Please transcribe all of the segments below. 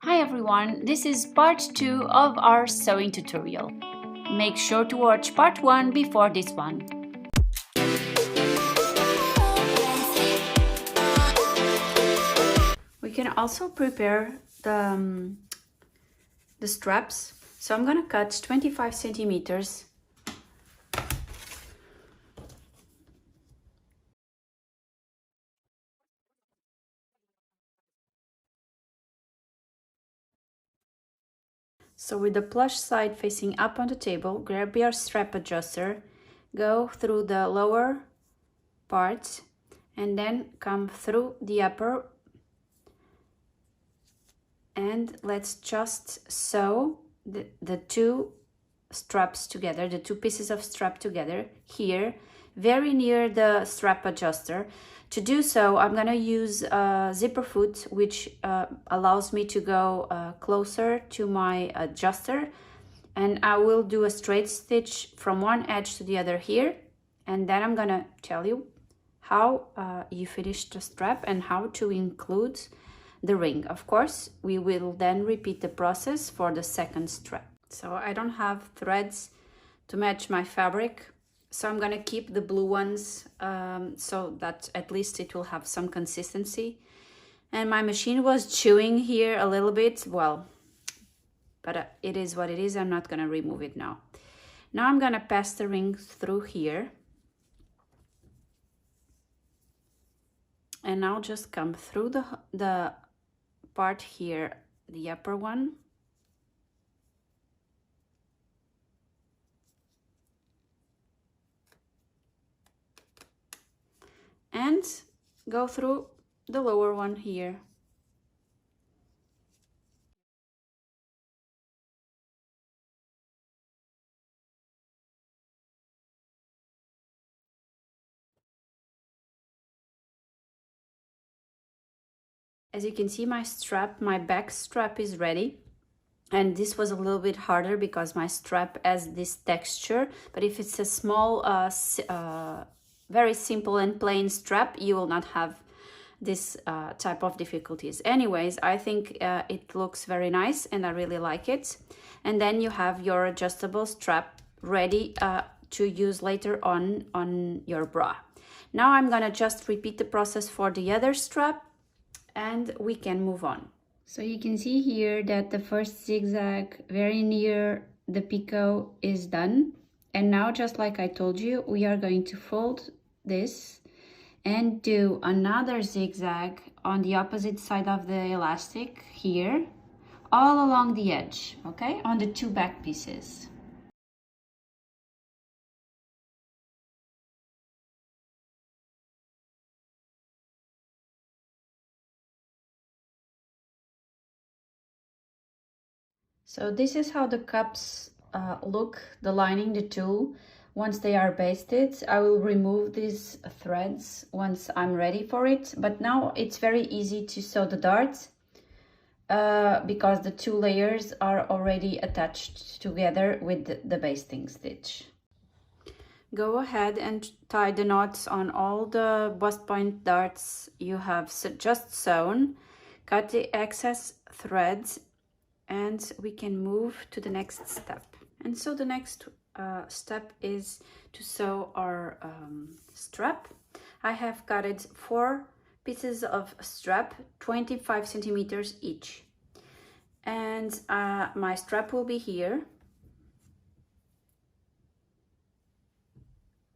Hi everyone, this is part 2 of our sewing tutorial. Make sure to watch part 1 before this one. We can also prepare the straps. So I'm gonna cut 25 centimeters. So with the plush side facing up on the table, grab your strap adjuster, go through the lower part, and then come through the upper, and let's just sew the two straps together, the two pieces of strap together here, very near the strap adjuster. To do so, I'm gonna use a zipper foot, which allows me to go closer to my adjuster, and I will do a straight stitch from one edge to the other here, and then I'm gonna tell you how you finish the strap and how to include the ring. Of course, we will then repeat the process for the second strap. So I don't have threads to match my fabric, so I'm gonna keep the blue ones so that at least it will have some consistency. And my machine was chewing here a little bit, well, but it is what it is. I'm not gonna remove it now. Now I'm gonna pass the ring through here. And now just come through the part here, the upper one. And go through the lower one here. As you can see, my back strap is ready. And this was a little bit harder because my strap has this texture. But if it's a small, very simple and plain strap, you will not have this type of difficulties. Anyways, I think it looks very nice and I really like it. And then you have your adjustable strap ready to use later on your bra. Now I'm gonna just repeat the process for the other strap and we can move on. So you can see here that the first zigzag very near the picot is done. And now, just like I told you, we are going to fold this and do another zigzag on the opposite side of the elastic here, all along the edge, okay, on the two back pieces. So this is how the cups look, the lining, the two. Once they are basted, I will remove these threads once I'm ready for it. But now it's very easy to sew the darts because the two layers are already attached together with the basting stitch. Go ahead and tie the knots on all the bust point darts you have just sewn. Cut the excess threads and we can move to the next step. And so the next step is to sew our strap. I have cutted 4 pieces of strap, 25 centimeters each. And my strap will be here,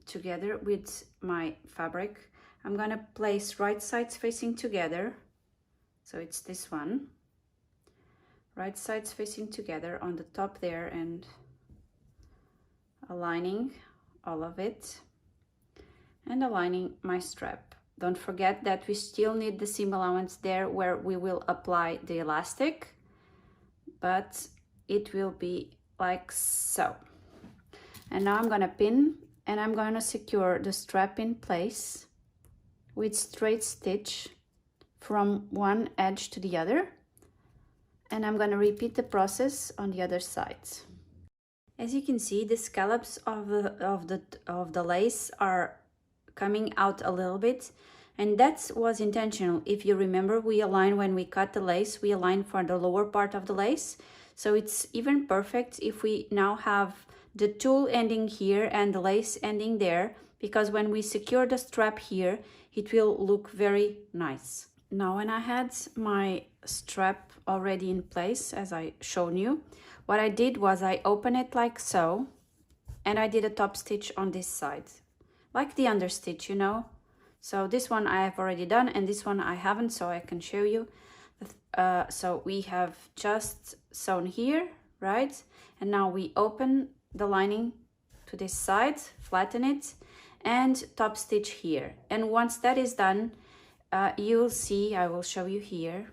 together with my fabric. I'm gonna place right sides facing together. So it's this one. Right sides facing together on the top there and aligning all of it and aligning my strap. Don't forget that we still need the seam allowance there where we will apply the elastic, but it will be like so. And now I'm gonna pin and I'm gonna secure the strap in place with straight stitch from one edge to the other. And I'm going to repeat the process on the other side. As you can see, the scallops of the lace are coming out a little bit. And that was intentional. If you remember, we aligned when we cut the lace, we aligned for the lower part of the lace. So it's even perfect if we now have the tulle ending here and the lace ending there, because when we secure the strap here, it will look very nice. Now, when I had my strap already in place, as I shown you, what I did was I opened it like so, and I did a top stitch on this side, like the understitch, you know. So this one I have already done, and this one I haven't, so I can show you. So we have just sewn here, right? And now we open the lining to this side, flatten it, and top stitch here. And once that is done, you will see, I will show you here,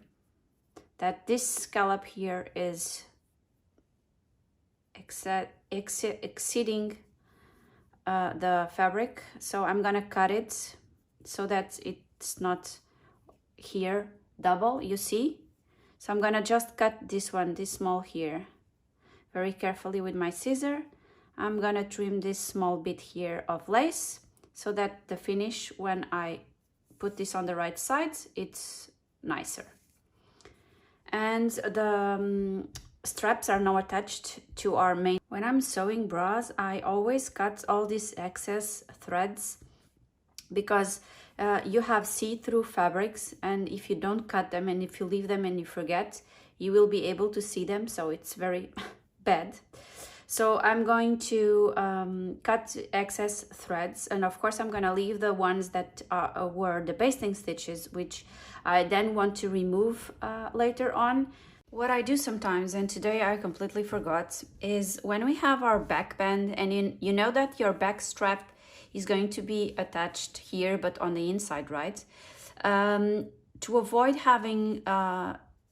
that this scallop here is exceeding the fabric. So I'm gonna cut it so that it's not here double, you see. So I'm gonna just cut this one, this small here, very carefully with my scissor. I'm gonna trim this small bit here of lace so that the finish, when I put this on the right side, it's nicer. And the straps are now attached to our main. When I'm sewing bras, I always cut all these excess threads, because you have see-through fabrics, and if you don't cut them and if you leave them and you forget, you will be able to see them, so it's very bad. So I'm going to cut excess threads, and of course I'm going to leave the ones that were the basting stitches, which I then want to remove later on. What I do sometimes, and today I completely forgot, is when we have our back band, and you know that your back strap is going to be attached here, but on the inside, right? To avoid having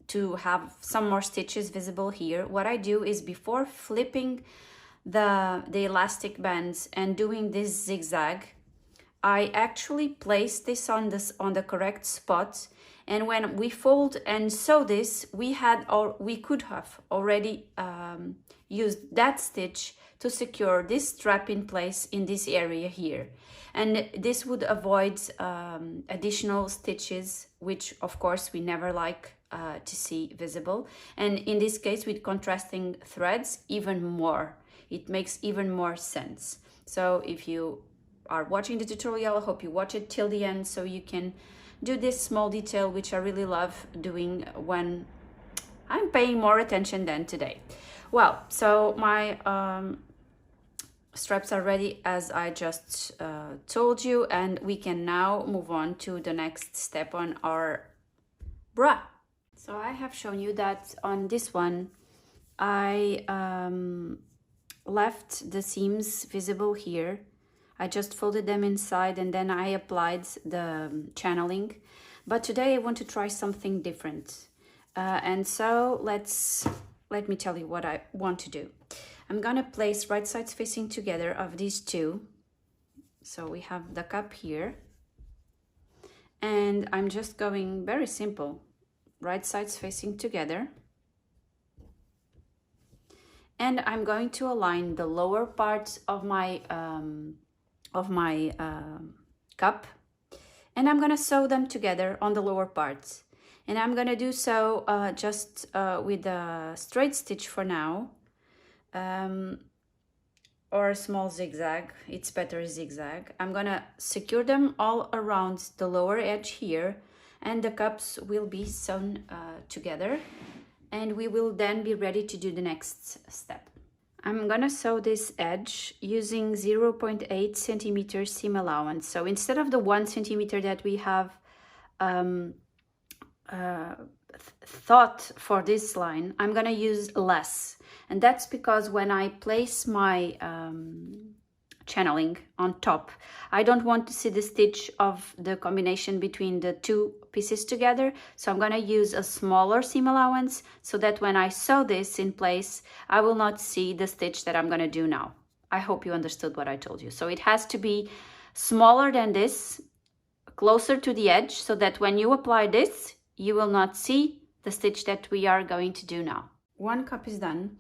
to have some more stitches visible here, what I do is, before flipping the elastic bands and doing this zigzag, I actually place this on the correct spot. And when we fold and sew this, we could have already used that stitch to secure this strap in place in this area here. And this would avoid additional stitches, which of course we never like to see visible. And in this case, with contrasting threads, even more. It makes even more sense. So if you are watching the tutorial, I hope you watch it till the end so you can do this small detail, which I really love doing when I'm paying more attention than today. Well, so my straps are ready, as I just told you, and we can now move on to the next step on our bra. So I have shown you that on this one, I left the seams visible here. I just folded them inside and then I applied the channeling. But today I want to try something different. And so let me tell you what I want to do. I'm gonna place right sides facing together of these two. So we have the cup here. And I'm just going very simple, right sides facing together. And I'm going to align the lower parts of my cup, and I'm gonna sew them together on the lower parts. And I'm gonna do so just with a straight stitch for now, or a small zigzag. It's better zigzag. I'm gonna secure them all around the lower edge here, and the cups will be sewn together, and we will then be ready to do the next step. I'm gonna sew this edge using 0.8 centimeter seam allowance. So instead of the 1 centimeter that we have thought for this line, I'm gonna use less. And that's because when I place my channeling on top, I don't want to see the stitch of the combination between the two pieces together. So I'm gonna use a smaller seam allowance so that when I sew this in place, I will not see the stitch that I'm gonna do now. I hope you understood what I told you. So it has to be smaller than this, closer to the edge, so that when you apply this, you will not see the stitch that we are going to do now. One cup is done.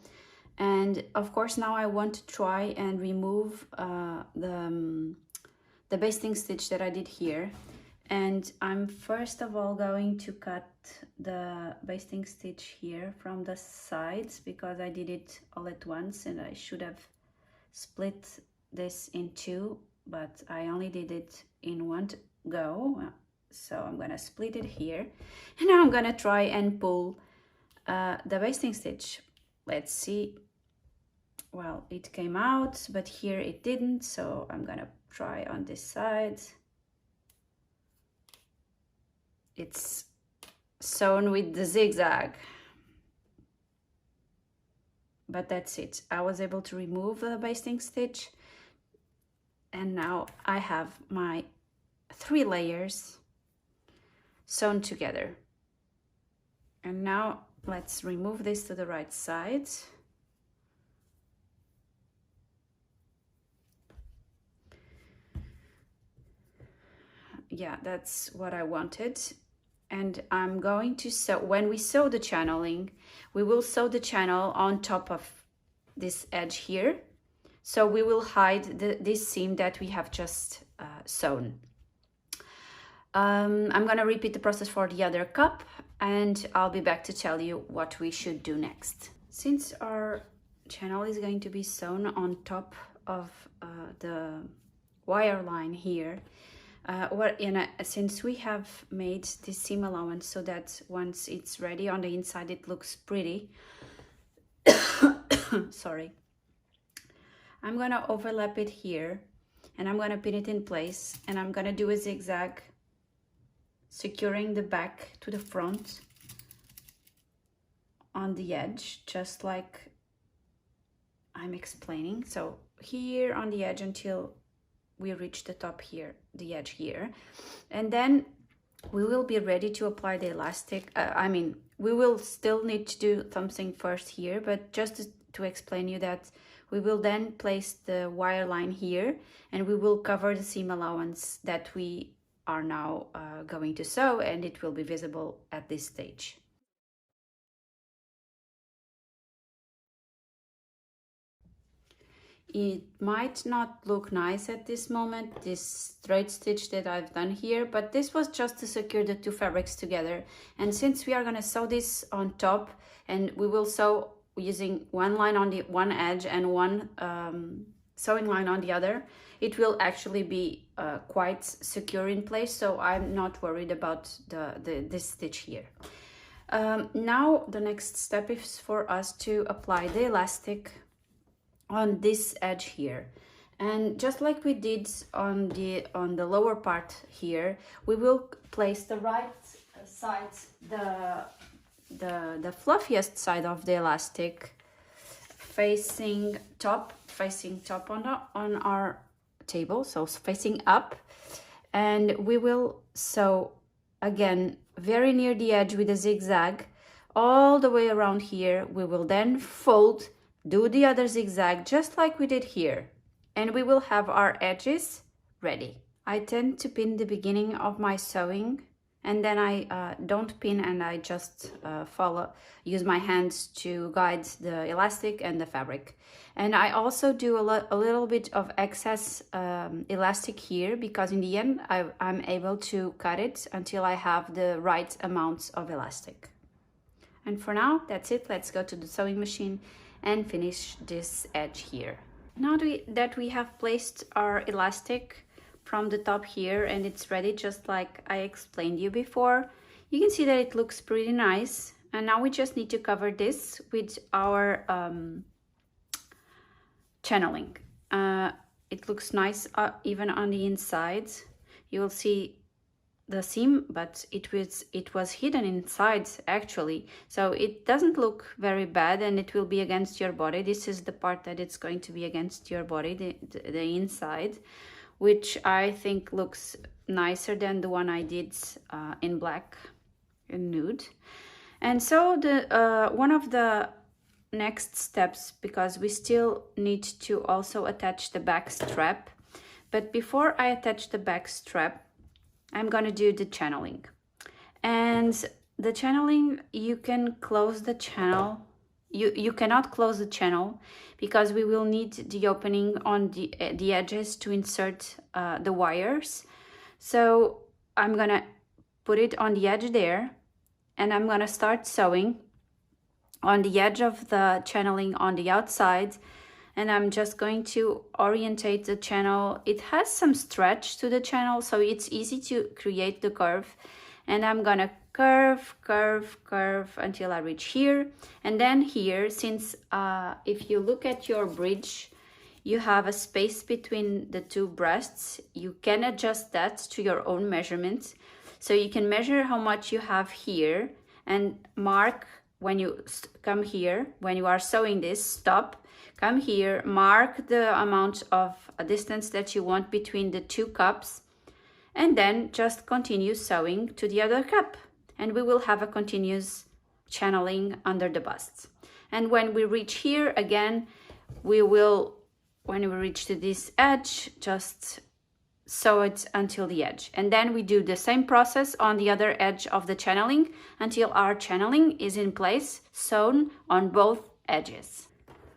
And of course, now I want to try and remove the basting stitch that I did here. And I'm first of all going to cut the basting stitch here from the sides, because I did it all at once and I should have split this in two, but I only did it in one go. So I'm gonna split it here, and now I'm gonna try and pull the basting stitch. Let's see. Well, it came out, but here it didn't, so I'm gonna try on this side. It's sewn with the zigzag, but that's it. I was able to remove the basting stitch, and now I have my 3 layers sewn together. And now let's remove this to the right side. Yeah, that's what I wanted. And I'm going to sew, when we sew the channeling, we will sew the channel on top of this edge here. So we will hide this seam that we have just sewn. I'm gonna repeat the process for the other cup, and I'll be back to tell you what we should do next. Since our channel is going to be sewn on top of the wire line here, since we have made this seam allowance so that once it's ready on the inside it looks pretty, sorry, I'm gonna overlap it here, and I'm gonna pin it in place, and I'm gonna do a zigzag, securing the back to the front on the edge, just like I'm explaining. So here on the edge until we reach the top here, the edge here, and then we will be ready to apply the elastic. We will still need to do something first here, but just to explain you that we will then place the wire line here, and we will cover the seam allowance that we are now going to sew, and it will be visible at this stage. It might not look nice at this moment, this straight stitch that I've done here, but this was just to secure the 2 fabrics together. And since we are going to sew this on top, and we will sew using one line on the one edge and one sewing line on the other, it will actually be quite secure in place, so I'm not worried about this stitch here. Now the next step is for us to apply the elastic on this edge here, and just like we did on the lower part here, we will place the right side, the fluffiest side of the elastic facing top on our table, so facing up, and we will sew again very near the edge with a zigzag all the way around here. We will then fold, do the other zigzag just like we did here, and we will have our edges ready. I tend to pin the beginning of my sewing, and then I don't pin, and I just use my hands to guide the elastic and the fabric. And I also do a little bit of excess elastic here, because in the end I'm able to cut it until I have the right amounts of elastic. And for now, that's it. Let's go to the sewing machine and finish this edge here. Now that we have placed our elastic from the top here, and it's ready just like I explained you before, you can see that it looks pretty nice. And now we just need to cover this with our channeling. It looks nice even on the inside. You will see the seam, but it was hidden inside actually, so it doesn't look very bad, and it will be against your body. This is the part that it's going to be against your body, the inside, which I think looks nicer than the one I did in black and nude. And so the one of the next steps, because we still need to also attach the back strap, but before I attach the back strap, I'm gonna do the channeling. And the channeling, you can close the channel. You cannot close the channel, because we will need the opening on the edges to insert the wires. So I'm gonna put it on the edge there, and I'm gonna start sewing on the edge of the channeling on the outside, and I'm just going to orientate the channel. It has some stretch to the channel, so it's easy to create the curve, and I'm gonna curve until I reach here. And then here, since if you look at your bridge, you have a space between the two breasts, you can adjust that to your own measurements. So you can measure how much you have here and mark when you come here, when you are sewing this, stop, come here, mark the amount of distance that you want between the two cups, and then just continue sewing to the other cup. And we will have a continuous channeling under the busts. And when we reach here again, we will, when we reach to this edge, just sew it until the edge. And then we do the same process on the other edge of the channeling until our channeling is in place, sewn on both edges.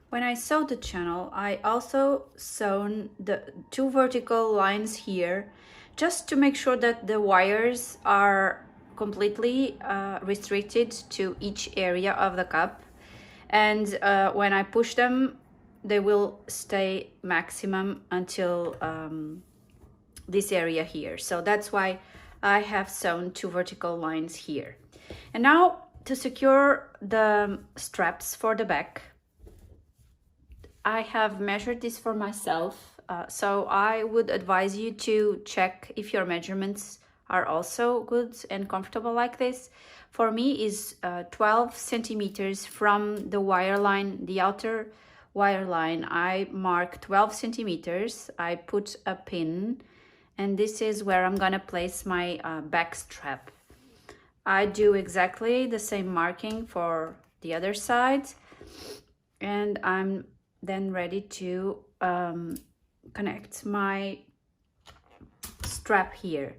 When I sew the channel, I also sewn the 2 vertical lines here, just to make sure that the wires are completely restricted to each area of the cup. And when I push them, they will stay maximum until this area here. So that's why I have sewn 2 vertical lines here. And now to secure the straps for the back, I have measured this for myself. So I would advise you to check if your measurements are also good and comfortable like this. For me is 12 centimeters from the wire line, the outer wire line. I mark 12 centimeters. I put a pin, and this is where I'm gonna place my back strap. I do exactly the same marking for the other side, and I'm then ready to connect my strap here.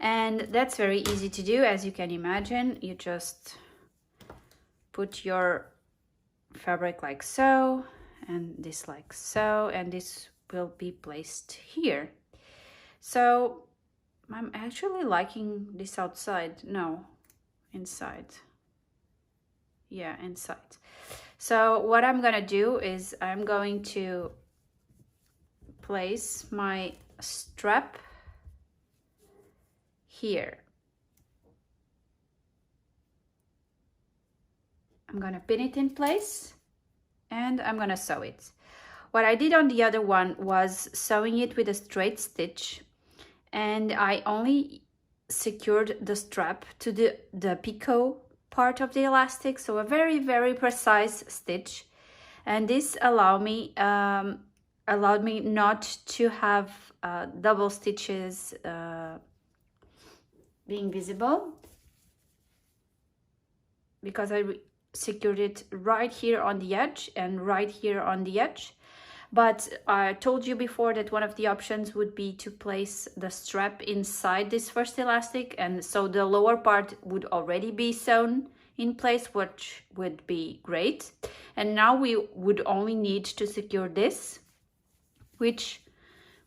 And that's very easy to do, as you can imagine. You just put your fabric like so, and this like so, and this will be placed here. So I'm actually liking this outside. No, inside. Yeah, inside. So what I'm gonna do is I'm going to place my strap here. I'm gonna pin it in place, and I'm gonna sew it. What I did on the other one was sewing it with a straight stitch, and I only secured the strap to the picot part of the elastic, so a very, very precise stitch. And this allowed me not to have double stitches being visible, because I secured it right here on the edge and right here on the edge. But I told you before that one of the options would be to place the strap inside this first elastic, and so the lower part would already be sewn in place, which would be great. And now we would only need to secure this, which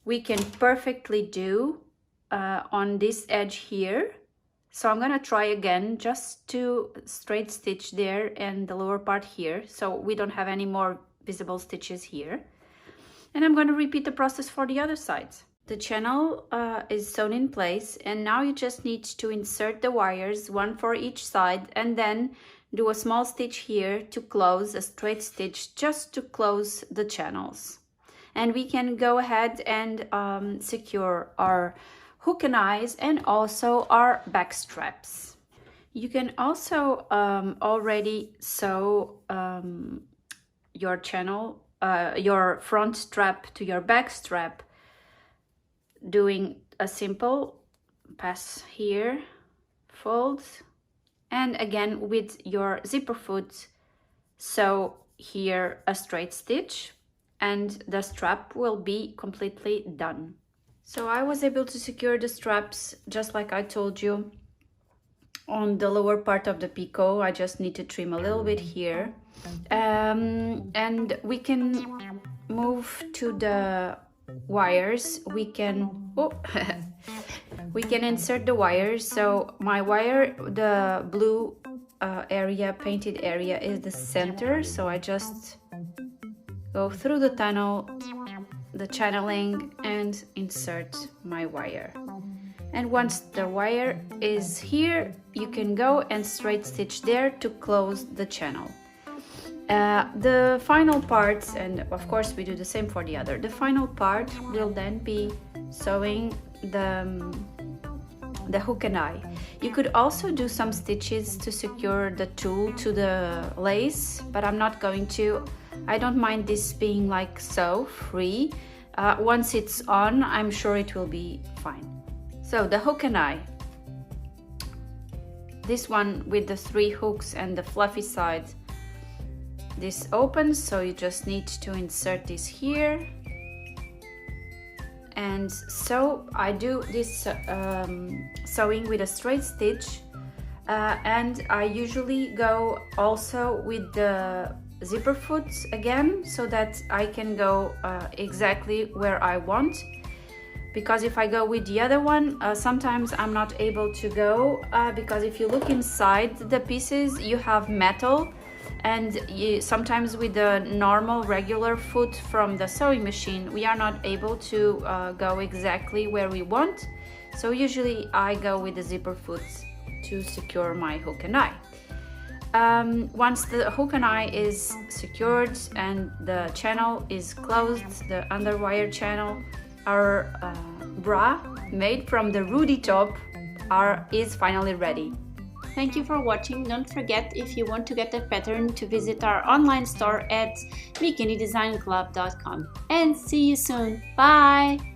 we can perfectly do on this edge here. So I'm gonna try again just to straight stitch there and the lower part here, so we don't have any more visible stitches here. And I'm gonna repeat the process for the other side. The channel is sewn in place, and now you just need to insert the wires, one for each side, and then do a small stitch here to close, a straight stitch just to close the channels. And we can go ahead and secure our hook and eyes and also our back straps. You can also already sew your channel, your front strap to your back strap, doing a simple pass here, fold, and again with your zipper foot, sew here a straight stitch, and the strap will be completely done. So I was able to secure the straps just like I told you on the lower part of the picot. I just need to trim a little bit here, and we can move to the wires. We can we can insert the wires. So my wire, the blue area, painted area, is the center, so I just go through the tunnel, the channeling, and insert my wire. And once the wire is here, you can go and straight stitch there to close the channel. The final part, and of course we do the same for the other, the final part will then be sewing the hook and eye. You could also do some stitches to secure the tulle to the lace, but I'm not going to. I don't mind this being like so free. Once it's on, I'm sure it will be fine. So the hook and eye, this one with the 3 hooks and the fluffy side, this opens, so you just need to insert this here. And so I do this sewing with a straight stitch, and I usually go also with the zipper foot again, so that I can go exactly where I want. Because if I go with the other one, sometimes I'm not able to go, because if you look inside the pieces, you have metal, and sometimes with the normal regular foot from the sewing machine, we are not able to go exactly where we want. So usually I go with the zipper foot to secure my hook and eye. Once the hook and eye is secured and the channel is closed, the underwire channel, our bra made from the Rudy top is finally ready. Thank you for watching. Don't forget, if you want to get a pattern, to visit our online store at bikinidesignclub.com. And see you soon. Bye!